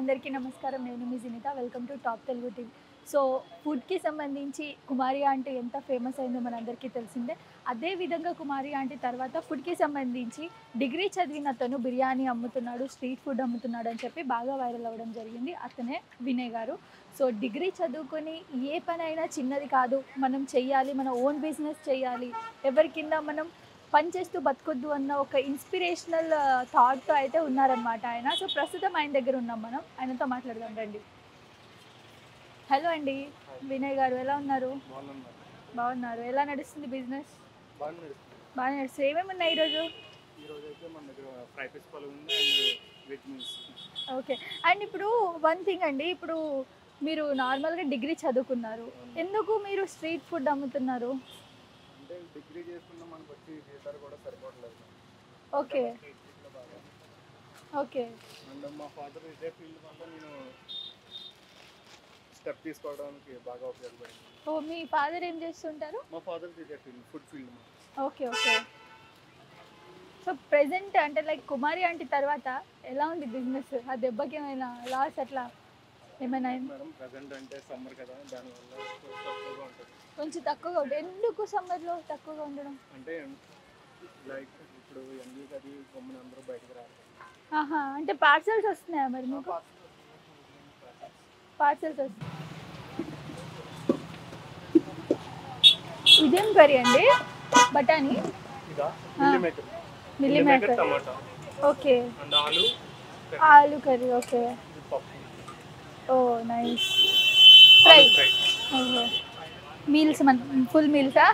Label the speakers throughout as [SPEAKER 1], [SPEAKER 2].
[SPEAKER 1] అందరికీ నమస్కారం. నేను మీ Jinitha. Welcome to top Telugu TV. So ఫుడ్కి సంబంధించి కుమారి ఆంటీ ఎంత ఫేమస్ అయిందో మనందరికీ తెలిసిందే. అదేవిధంగా కుమారి ఆంటీ తర్వాత ఫుడ్కి సంబంధించి డిగ్రీ చదివిన అతను బిర్యానీ అమ్ముతున్నాడు, స్ట్రీట్ ఫుడ్ అమ్ముతున్నాడు అని చెప్పి బాగా వైరల్ అవ్వడం జరిగింది. అతనే వినయ్ గారు. సో డిగ్రీ చదువుకొని ఏ పనైనా చిన్నది కాదు, మనం చెయ్యాలి, మన ఓన్ బిజినెస్ చేయాలి, ఎవరి కింద మనం పని చేస్తూ బతకొద్దు అన్న ఒక ఇన్స్పిరేషనల్ థాట్తో అయితే ఉన్నారనమాట ఆయన. సో ప్రస్తుతం ఆయన దగ్గర ఉన్నాం, మనం ఆయనతో మాట్లాడదాం రండి. హలో అండి వినయ్ గారు, ఎలా ఉన్నారు? బాగున్నారు. ఎలా నడుస్తుంది బిజినెస్? బాగా నడుస్తుంది. ఏమేమి ఉన్నాయి ఈరోజు? ఓకే. అండ్ ఇప్పుడు వన్ థింగ్ అండి, ఇప్పుడు మీరు నార్మల్గా డిగ్రీ చదువుకున్నారు, ఎందుకు మీరు స్ట్రీట్ ఫుడ్ అమ్ముతున్నారు?
[SPEAKER 2] అంటే డిగ్రీ చేసుకున్న మనకు వచ్చి జీతాలు కూడా సరిపోవట్లేదు.
[SPEAKER 1] Okay okay.
[SPEAKER 2] అండ్ మా ఫాదర్ ఇదే ఫీల్డ్ వల్ల నేను స్టెప్ తీసుకోవడానికి బాగా ఉపయోగపడింది.
[SPEAKER 1] ఓ, మీ ఫాదర్ ఏం చేస్తుంటారు?
[SPEAKER 2] మా ఫాదర్ ఇదే field, food field.
[SPEAKER 1] Okay okay. So present అంటే లైక్ కుమారి ఆంటీ తర్వాత ఎలా ఉంది బిజినెస్? ఆ దెబ్బకి ఏమైనా లాస్ అట్లా ఏమైనా?
[SPEAKER 2] మేడం ప్రెసెంట్ అంటే సమ్మర్ కదా, దానివల్ల తక్కువగా ఉంటుంది.
[SPEAKER 1] కొంచెం తక్కువగా ఉంటుంది. ఎందుకు సమ్మర్లో తక్కువగా ఉండడం?
[SPEAKER 2] అంటే లైక్ ఇప్పుడు ఎండీకి అది గమ్మున అందరూ బయటకు రావాలి.
[SPEAKER 1] ఆహా, అంటే పార్సల్స్ వస్తున్నాయా మరి మీకు? పార్సల్స్ వస్తున్నాయి. ఇదేం కర్రీ అండి? బఠానీ, మిల్లీ మేకర్,
[SPEAKER 2] టమాటా,
[SPEAKER 1] ఓకే,
[SPEAKER 2] అండ్
[SPEAKER 1] ఆలు curry, okay. Oh nice. Fry, meals, full మీల్సా?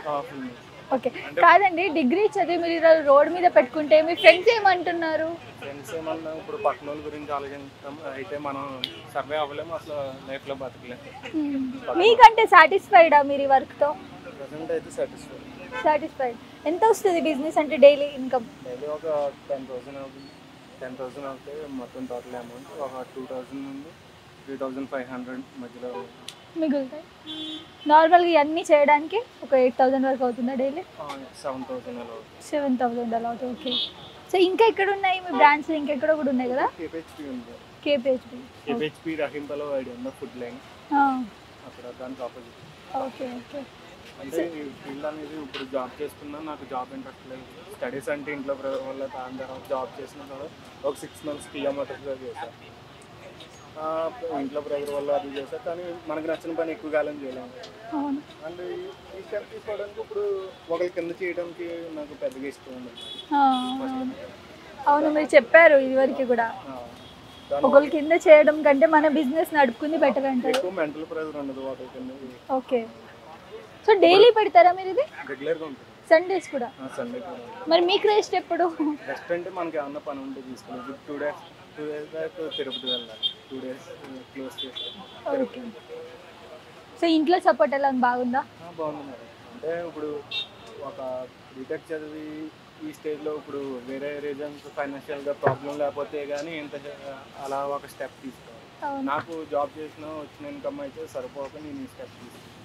[SPEAKER 1] ఓకే. కాదండి, డిగ్రీ చదివి మీరు రోడ్ మీద పెట్టుకుంటే మీ ఫ్రెండ్స్ ఏమంటున్నారు?
[SPEAKER 2] ఫ్రెండ్స్ ఏమన్నా ఇప్పుడు పక్కన వాళ్ళ గురించి ఆలోచిస్తాం, అయితే మనం సర్వే అవ్వలేము, అసలు లైఫ్లో బతకలేము.
[SPEAKER 1] మీకంటే సాటిస్ఫైడా మీరు ఈ వర్క్తో?
[SPEAKER 2] ప్రెసెంట్ అయితే
[SPEAKER 1] సాటిస్ఫైడ్. ఎంత వస్తుంది బిజినెస్ అంటే డైలీ ఇన్కమ్?
[SPEAKER 2] డైలీ ఒక 10,000 అవుతుంది. 10,000 అవుతే మొత్తం టోటల్ అమౌంట్ ఒక 2,000 నుండి 3,500 మధ్యలో
[SPEAKER 1] మిగులుతాయి. నార్మల్గా ఇవన్నీ చేయడానికి ఒక 8,000 వరకు అవుతుందా డైలీ?
[SPEAKER 2] 7,000 అలా అవుతుంది.
[SPEAKER 1] 7,000 అలా అవుతుంది. ఓకే. సో ఇంకా ఎక్కడ ఉన్నాయి మీ బ్రాంచ్లు? ఇంకెక్కడ కూడా ఉన్నాయి కదా?
[SPEAKER 2] కేపీహెచ్పీ ఉంది.
[SPEAKER 1] కేపీహెచ్పీ
[SPEAKER 2] రహీంపలో ఐడి ఉన్న ఫుడ్ లైన్, అక్కడ దానికి ఆపోజిట్.
[SPEAKER 1] Okay okay.
[SPEAKER 2] అంటే ఈ ఫీల్డ్ అనేది ఇప్పుడు జాబ్ చేసుకున్నా నాకు జాబ్ ఇంట్రెస్ట్ లేదు. స్టడీస్ అంటే ఇంట్లో ప్రెజర్ వల్ల, దాని తర్వాత జాబ్ చేసిన తర్వాత ఒక 6 months కిలోమీటర్స్గా చేశాను. ఇంట్లో ప్రెజర్ వల్ల అది చేశాను, కానీ మనకు నచ్చిన పని ఎక్కువ కాలం చేయలేము. అండ్ ఈ స్టెప్ తీసుకోవడానికి ఇప్పుడు ఒకరి కింద చేయడానికి నాకు పెద్దగా ఇష్టం ఉండదు.
[SPEAKER 1] అవును, మీరు చెప్పారు ఇదివరకు కూడా, ఒకరి కింద చేయడం కంటే మన బిజినెస్ నడుపుకుంది బెటర్ అంటారు.
[SPEAKER 2] ఎక్కువ మెంటల్ ప్రెజర్ ఉండదు ఒకరి కింద.
[SPEAKER 1] ఓకే. సో డైలీ పెడతారా మీరు ఇది?
[SPEAKER 2] రెగ్యులర్గా ఉంటుంది.
[SPEAKER 1] సండేస్ కూడా?
[SPEAKER 2] సండే కూడా.
[SPEAKER 1] మరి మీకు రెస్ట్ ఎప్పుడు?
[SPEAKER 2] రెస్ట్ అంటే మనకి ఏమన్నా పని ఉంటే తీసుకుని 2 days బ్యాక్ తిరుపతి వెళ్ళాలి. 2 days క్లోజ్ చేస్తాం.
[SPEAKER 1] ఓకే. సో ఇంట్లో సపోర్ట్ ఎలా బాగుందా?
[SPEAKER 2] బాగుంది మేడం. అంటే ఇప్పుడు ఒక బీటెక్ చదివి ఈ స్టేజ్లో ఇప్పుడు వేరే రీజన్స్ ఫైనాన్షియల్గా ప్రాబ్లం లేకపోతే కానీ ఇంత అలా ఒక స్టెప్ తీసుకోవాలి. నాకు జాబ్ చేసిన వచ్చిన ఇన్కమ్ అయితే సరిపోక నేను ఈ స్టెప్ తీసుకున్నాను.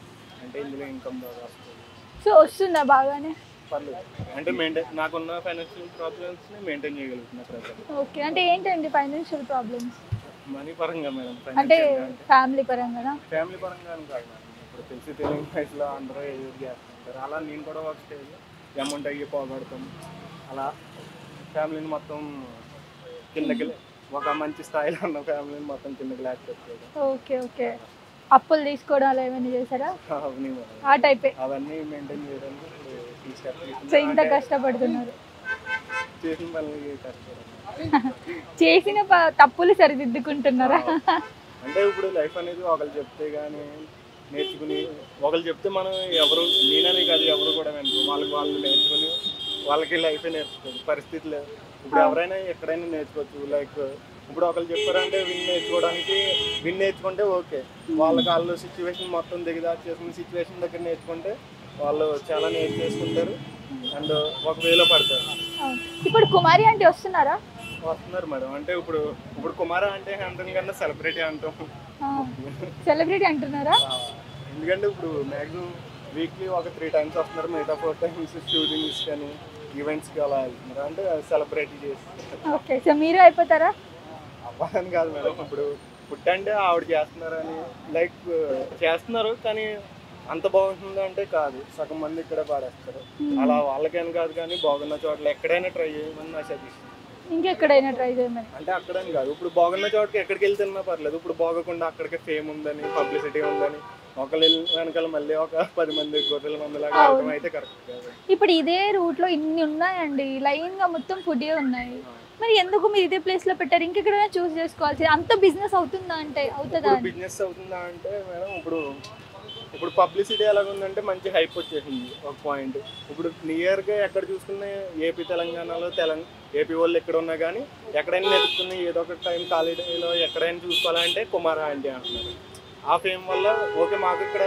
[SPEAKER 2] అంటే ఇందులో ఇన్కమ్ బాగా వస్తుంది.
[SPEAKER 1] సో వస్తుందా బాగానే?
[SPEAKER 2] పర్లేదు. అంటే నాకున్న ఫైనాన్షియల్ ప్రాబ్లమ్స్ని మెయింటైన్ చేయగలుగుతున్నా ప్రజెంట్.
[SPEAKER 1] ఓకే. అంటే ఏంటండి ఫైనాన్షియల్ ప్రాబ్లమ్స్?
[SPEAKER 2] మనీ పరంగా మేడం.
[SPEAKER 1] అంటే ఫ్యామిలీ పరంగా?
[SPEAKER 2] ఫ్యామిలీ పరంగా కాదు మేడం. ఇప్పుడు తెలిసి తెలియని వయసులో అందరూ ఏదో చేస్తుంటారు. అలా నేను కూడా ఒక స్టేజ్లో అమౌంట్ అయ్యి పోగొడతాం. అలా ఫ్యామిలీని మొత్తం కిందకి, ఒక మంచి స్థాయిలో ఉన్న ఫ్యామిలీని మొత్తం కిందకి లేకపోతే.
[SPEAKER 1] Okay okay. అప్పులు తీసుకోవడం అలా ఏమైనా చేశారా? ఆ టైపే.
[SPEAKER 2] అవన్నీ మెయింటైన్ చేయడానికి
[SPEAKER 1] సో ఇంత కష్టపడుతున్నారు. చేసిన తప్పులు సరిదిద్దుకుంటున్నారా?
[SPEAKER 2] అంటే ఇప్పుడు లైఫ్ అనేది ఒకరు చెప్తే కానీ నేర్చుకుని, ఒకరు చెప్తే మనం ఎవరు, నేనని కాదు ఎవరు కూడా వింటారు. వాళ్ళు నేర్చుకుని వాళ్ళకి లైఫే నేర్చుకోవచ్చు. పరిస్థితి లేదు. ఇప్పుడు ఎవరైనా ఎక్కడైనా నేర్చుకోవచ్చు. లైక్ ఇప్పుడు ఒకరు చెప్పారంటే విన్ నేర్చుకుంటే ఓకే. వాళ్ళు సిచ్యువేషన్ మొత్తం దిగదారి చేసుకున్న సిచ్యువేషన్ దగ్గర నేర్చుకుంటే వాళ్ళు చాలా నేర్చేసుకుంటారు అండ్ ఒక వేలో పడతారు.
[SPEAKER 1] ఇప్పుడు కుమారి ఆంటీ వస్తున్నారు
[SPEAKER 2] మేడం. అంటే ఇప్పుడు కుమార అంటే అంటాం కన్నా సెలబ్రిటీ అంటాం.
[SPEAKER 1] సెలబ్రిటీ అంటున్నారా?
[SPEAKER 2] ఎందుకంటే ఇప్పుడు మ్యాక్సిమం వీక్లీ ఒక 3 times వస్తున్నారు. మిగతా 4 times షూటింగ్స్ కానీ ఈవెంట్స్కి అలా వెళ్తున్నారు. అంటే సెలబ్రిటీ చేసి.
[SPEAKER 1] ఓకే. సో మీరు అయిపోతారా?
[SPEAKER 2] అవ్వాలని కాదు మేడం. ఇప్పుడు ఫుడ్ అంటే ఆవిడ చేస్తున్నారని లైక్ చేస్తున్నారు, కానీ అంత బాగుంటుంది అంటే కాదు. సగం మంది ఇక్కడే పాడేస్తారు. అలా వాళ్ళకేం కాదు, కానీ బాగున్న చోట్ల ఎక్కడైనా ట్రై చేయమని నా సజెషన్.
[SPEAKER 1] ఇంకెక్కడైనా ట్రై చేయమని
[SPEAKER 2] అంటే అక్కడని కాదు, ఇప్పుడు బాగున్న చోటకి ఎక్కడికి వెళ్తే తిన్నా పర్లేదు. ఇప్పుడు బాగోకుండా అక్కడికి ఫేమ్ ఉందని, పబ్లిసిటీ ఉందని ఒకళ్ళు వెనకాల మళ్ళీ ఒక 10 మంది గొర్రెల మందిలాగా వెళ్ళడం అయితే కరెక్ట్ కాదు.
[SPEAKER 1] ఇప్పుడు ఇదే రూట్ లో ఇన్ని ఉన్నాయండి, లైన్ గా మొత్తం ఫుడ్ ఉన్నాయి. మరి ఎందుకు మీరు ఇదే ప్లేస్ లో పెట్టారు? ఇంకెక్కడైనా చూస్ చేసుకోవాల్సి. అంత బిజినెస్ అవుతుందా అంటే అవుతుందా?
[SPEAKER 2] బిజినెస్ అవుతుందా అంటే మేడం, ఇప్పుడు పబ్లిసిటీ ఎలాగుందంటే మంచి హైప్ వచ్చేసింది ఒక పాయింట్. ఇప్పుడు నియర్గా ఎక్కడ చూసుకున్నా ఏపీ తెలంగాణలో ఏపీ వాళ్ళు ఎక్కడ ఉన్నా కానీ ఎక్కడైనా వెతుక్కుని ఏదో ఒక టైం ఖాళీలో ఎక్కడైనా చూసుకోవాలంటే కుమార ఆంటీ అంటున్నారు. ఆ ఫేమ్ వల్ల ఓకే మాకు ఇక్కడ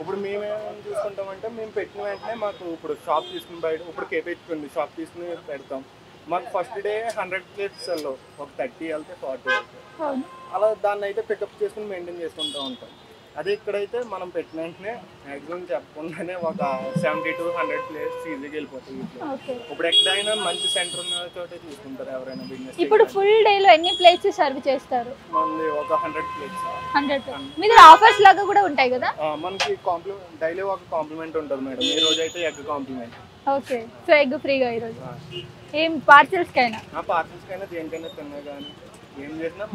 [SPEAKER 2] ఇప్పుడు మేమేం చూసుకుంటామంటే మేము పెట్టిన వెంటనే మాకు ఇప్పుడు షాప్ తీసుకుని బయట ఇప్పుడు కేపీహెచ్ ఉంది, షాప్ తీసుకుని పెడతాం. మాకు ఫస్ట్ డే 100 ప్లేట్స్ వెళ్ళవు, ఒక 30 వెళ్తే 40 వెళ్తాయి. అలా దాన్ని అయితే పికప్ చేసుకుని మెయింటైన్ చేసుకుంటూ ఉంటాం. అదే ఇక్కడైతే మనం పెట్టిన వెంటనే మ్యాక్సిమం చెప్పకుండానే ఒక 70 to 100 ప్లేట్స్ ఈజీగా వెళ్ళిపోతాయి. ఇప్పుడు ఎక్కడైనా మంచి సెంటర్ ఉన్న చోటే తీసుకుంటారు ఎవరైనా బిజినెస్.
[SPEAKER 1] ఇప్పుడు ఫుల్ డే లో ఎన్ని ప్లేట్స్ సర్వ్ చేస్తారు?
[SPEAKER 2] మనది ఒక 100 ప్లేట్స్.
[SPEAKER 1] 100. మీద ఆఫర్స్ లాగా కూడా ఉంటాయి కదా?
[SPEAKER 2] మనకి డైలీ ఒక కాంప్లిమెంట్ ఉంటుంది మేడం. ఈ రోజు అయితే egg compliment.
[SPEAKER 1] Okay, so egg ఫ్రీగా ఈరోజు. ఏం పార్సల్స్ కైనా
[SPEAKER 2] దేనికైనా తిన్నా కానీ ఏం చేసినా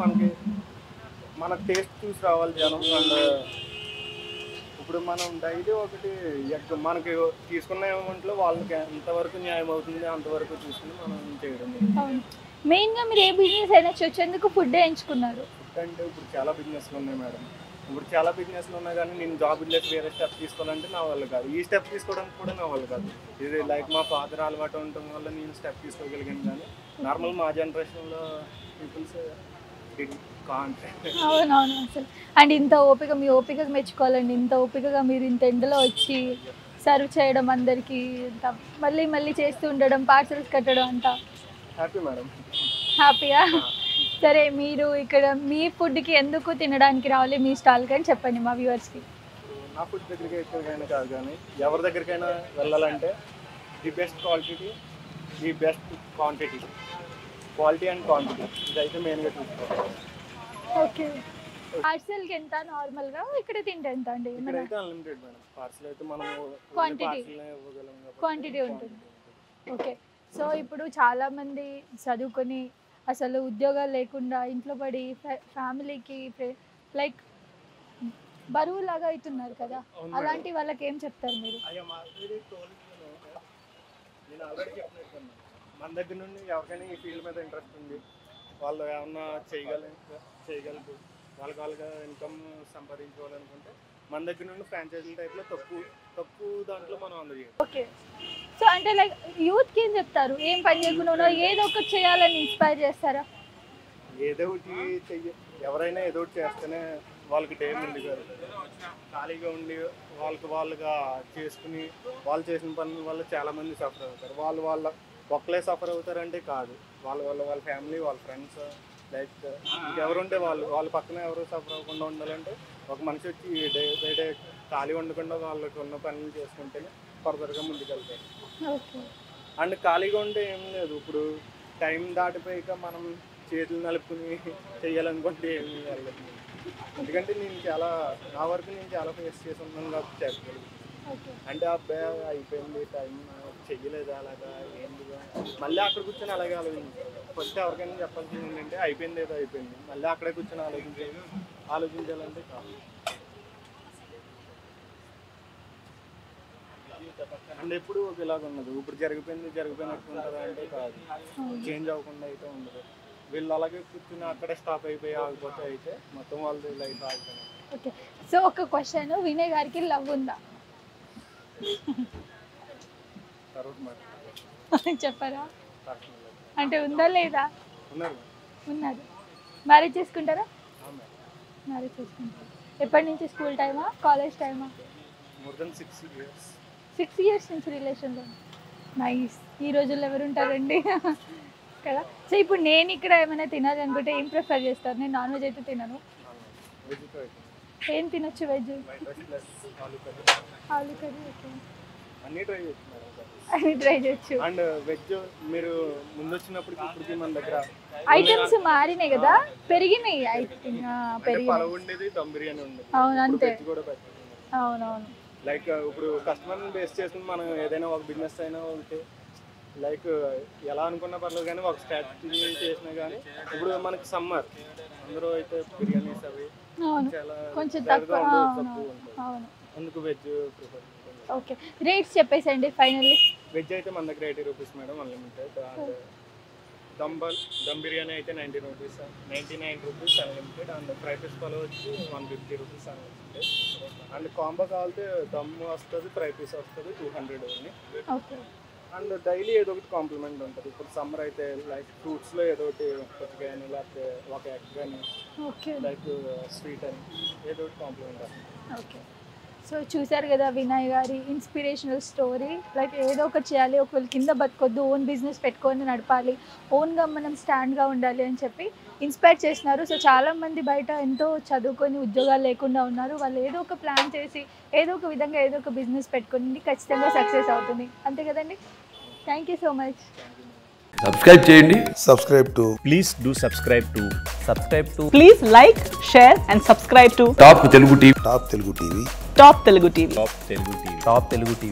[SPEAKER 2] మన టేస్ట్ చూసి రావాలి జనం. అండ్ ఇప్పుడు మనం డైలీ ఒకటి ఎగ్ మనకి తీసుకున్న అమౌంట్లో వాళ్ళకి ఎంతవరకు న్యాయం అవుతుంది అంతవరకు చూసుకుని మనం చేయడం.
[SPEAKER 1] మెయిన్గా మీరు ఏ బిజినెస్ అయినా వచ్చేందుకు ఫుడ్ ఎంచుకున్నారు?
[SPEAKER 2] ఫుడ్ అంటే ఇప్పుడు చాలా బిజినెస్లు ఉన్నాయి మేడం. ఇప్పుడు చాలా బిజినెస్లు ఉన్నాయి కానీ నేను జాబ్ బిజినెస్ వేరే స్టెప్ తీసుకోవాలంటే నా వల్ల కాదు. ఈ స్టెప్ తీసుకోవడానికి కూడా నా వల్ల కాదు. ఇది లైక్ మా ఫాదర్ అలవాటు ఉండటం వల్ల నేను స్టెప్ తీసుకోగలిగాను. కానీ నార్మల్ మా జనరేషన్లో పీపుల్స్
[SPEAKER 1] అవునవును అసలు. అండ్ ఇంత ఓపిక, మీ ఓపికగా మెచ్చుకోవాలండి. ఇంత ఓపికగా మీరు ఇంత ఎండలో వచ్చి సర్వ్ చేయడం అందరికీ, ఇంత మళ్ళీ మళ్ళీ చేస్తూ ఉండడం, పార్సల్స్ కట్టడం అంతా
[SPEAKER 2] హ్యాపీ మేడం.
[SPEAKER 1] హ్యాపీయా? సరే, మీరు ఇక్కడ మీ ఫుడ్కి ఎందుకు తినడానికి రావాలి మీ స్టాల్కి అని చెప్పండి మా వ్యూవర్స్కి.
[SPEAKER 2] నా ఫుడ్ దగ్గరికి ఎక్కడికైనా కాదు కానీ ఎవరి దగ్గరికైనా వెళ్ళాలంటే the best quality, the best quantity, quality and quantity ఇదైతే మెయిన్గా చూసుకోవాలి.
[SPEAKER 1] ఓకే, పార్సల్కి ఎంత నార్మల్గా, ఇక్కడ తింటే ఎంత అండి?
[SPEAKER 2] ఇక్కడైతే అన్లిమిటెడ్ మేడం. పార్సల్ అయితే మనం
[SPEAKER 1] క్వాంటిటీ ఉంటుంది. ఓకే, సో ఇప్పుడు చాలామంది చదువుకొని అసలు ఉద్యోగాలు లేకుండా ఇంట్లో పడి ఫ్యామిలీకి లైక్ బరువులాగా అవుతున్నారు కదా, అలాంటి వాళ్ళకి ఏం చెప్తారు మీరు?
[SPEAKER 2] నేను ఆల్రెడీ చెప్పినట్టున్నాను, మన దగ్గర నుండి ఎవరికైనా ఈ ఫీల్డ్ మీద ఇంట్రెస్ట్ ఉంది, వాళ్ళు ఏమన్నా చేయగలరు, వాళ్ళగా ఇన్కమ్ సంపాదించుకోవాలనుకుంటే మన దగ్గర నుండి ఫ్రాంచైజీ టైప్లో తక్కువ దాంట్లో మనం అందజేయాలి.
[SPEAKER 1] ఓకే, సో అంటే లైక్ యూత్కి ఏం చెప్తారు? ఏం పని చేయకుండా ఏదో ఒకటి చేయాలని ఇన్స్పైర్ చేస్తారా?
[SPEAKER 2] ఏదో ఒకటి ఎవరైనా ఏదో ఒకటి చేస్తేనే వాళ్ళకి టైం ఉంది కాదు. ఖాళీగా ఉండి వాళ్ళుగా చేసుకుని వాళ్ళు చేసిన పనుల వల్ల చాలామంది సఫర్ అవుతారు. వాళ్ళ ఒక్కలే సఫర్ అవుతారంటే కాదు, వాళ్ళ ఫ్యామిలీ, వాళ్ళ ఫ్రెండ్స్, లైక్ ఎవరుంటే వాళ్ళ పక్కన ఎవరు సఫర్ అవ్వకుండా ఉండాలంటే ఒక మనిషి వచ్చి డే బై డే ఖాళీ ఉండకుండా వాళ్ళకి ఉన్న పనులు చేసుకుంటేనే ఫర్దర్గా ముందుకెళ్తారు. అండ్ ఖాళీగా ఉంటే ఏం లేదు, ఇప్పుడు టైం దాటిపోయాక మనం చేతులు నలుపుకుని చెయ్యాలనుకుంటే ఏమి వెళ్ళదు. ఎందుకంటే నా వరకు నేను చాలా ఫేస్ చేసి ఉన్నాను కాబట్టి చెప్పగలను. అంటే అబ్బాయి అయిపోయింది టైం చెయ్యలేదు అలాగా ఏంటి, మళ్ళీ అక్కడ కూర్చొని అలాగే ఆలోచించాలి. ఫస్ట్ ఎవరికైనా చెప్పాల్సింది ఏంటంటే అయిపోయింది ఏదో అయిపోయింది, మళ్ళీ అక్కడే కూర్చొని ఆలోచించాలంటే కాదు. అండ్ ఎప్పుడు ఒకలాగా ఉండదు. ఇప్పుడు జరిగిపోయినట్టు ఉంటుందా అంటే కాదు, చేంజ్ అవ్వకుండా అయితే ఉండదు. వీళ్ళు అలాగే కూర్చుని అక్కడే స్టాప్ అయిపోయి ఆగిపోతే అయితే మొత్తం వాళ్ళది లైఫ్ ఆగిపోయింది.
[SPEAKER 1] ఓకే, సో ఒక క్వశ్చన్, వినయ్ గారికి లవ్ ఉందా? చెప్పరా అంటే ఉందా లేదా? ఉన్నారు. మ్యారేజ్ చేసుకుంటారా? మ్యారేజ్ చేసుకుంటారు. ఎప్పటి నుంచి? స్కూల్ టైమా, కాలేజ్ టైమా?
[SPEAKER 2] More than 6 years.
[SPEAKER 1] 6 years నుంచి రిలేషన్లో. నైస్. ఈ రోజుల్లో ఎవరు ఉంటారండి కదా. సో ఇప్పుడు నేను ఇక్కడ ఏమైనా తినాలి అనుకుంటే ఏం ప్రిఫర్ చేస్తారు? నేను నాన్ వెజ్ అయితే తినను. ఏం తినొచ్చు veg?
[SPEAKER 2] Aloo curry.
[SPEAKER 1] Aloo curry. Okay.
[SPEAKER 2] అన్నీ ట్రై చేయొచ్చు మేడం.
[SPEAKER 1] అన్ని ట్రై చేయొచ్చు.
[SPEAKER 2] అండ్ వెజ్ మీరు ముందు వచ్చినప్పటికి ఇప్పటికి మన దగ్గర
[SPEAKER 1] ఐటమ్స్ మారినాయి కదా, పెరిగినాయి. ఐ థింక్ పెరిగినాయి.
[SPEAKER 2] పలావ్ ఉండేది, దమ్ బిర్యానీ ఉండేది.
[SPEAKER 1] అవును అంతే.
[SPEAKER 2] వెజ్ కూడా పెట్టారు.
[SPEAKER 1] అవునవును.
[SPEAKER 2] లైక్ ఇప్పుడు కస్టమర్ని బేస్ చేసుకుని మనం ఏదైనా ఒక బిజినెస్ అయినా ఒకటి లైక్ ఎలా అనుకున్నా పర్లేదు కానీ ఒక స్ట్రాటజీ చేసినా కానీ ఇప్పుడు మనకి సమ్మర్ అందరూ అయితే బిర్యానీస్ అవి
[SPEAKER 1] అవును
[SPEAKER 2] చాలా
[SPEAKER 1] కొంచెం
[SPEAKER 2] తక్కువ
[SPEAKER 1] తక్కువ.
[SPEAKER 2] ఉంటుంది.
[SPEAKER 1] అవును.
[SPEAKER 2] అందుకు వెజ్ ప్రిఫర్.
[SPEAKER 1] ఓకే, రేట్స్ చెప్పేసండి ఫైనల్లీ.
[SPEAKER 2] వెజ్ అయితే మన దగ్గర 80 rupees madam, unlimited. And dum biryani అయితే 90 rupees, 99 rupees unlimited. And fry piece pulao వచ్చి 150 రూపీస్ అన్లిమిటెడ్. అండ్ కాంబో కావాలంటే దమ్ వస్తుంది, ఫ్రై పీస్ వస్తుంది 200 ఓన్లీ.
[SPEAKER 1] ఓకే.
[SPEAKER 2] అండ్ డైలీ ఏదో ఒకటి కాంప్లిమెంట్ ఉంటుంది. ఇప్పుడు సమ్మర్ అయితే లైక్ ఫ్రూట్స్లో ఏదో ఒకటి ఒకటి కానీ లేకపోతే ఒక ఎగ్ కానీ
[SPEAKER 1] ఓకే.
[SPEAKER 2] లైక్ స్వీట్ అని ఏదో ఒకటి కాంప్లిమెంట్ వస్తుంది.
[SPEAKER 1] ఓకే. సో చూసారు కదా వినయ్ గారి ఇన్స్పిరేషనల్ స్టోరీ. లైక్ ఏదో ఒకటి చేయాలి, ఒకవేళ కింద బతకొద్దు, ఓన్ బిజినెస్ పెట్టుకొని నడపాలి, ఓన్గా మనం స్టాండ్గా ఉండాలి అని చెప్పి ఇన్స్పైర్ చేసినారు. సో చాలామంది బయట ఎంతో చదువుకొని ఉద్యోగాలు లేకుండా ఉన్నారు. వాళ్ళు ఏదో ఒక ప్లాన్ చేసి ఏదో ఒక విధంగా ఏదో ఒక బిజినెస్ పెట్టుకొని ఖచ్చితంగా సక్సెస్ అవుతుంది. అంతే కదండి. Thank you so much.
[SPEAKER 3] Subscribe చేయండి.
[SPEAKER 4] Please do subscribe to
[SPEAKER 5] Please like, share and subscribe to
[SPEAKER 3] top Telugu TV.
[SPEAKER 5] Top Telugu TV.
[SPEAKER 4] Top Telugu TV.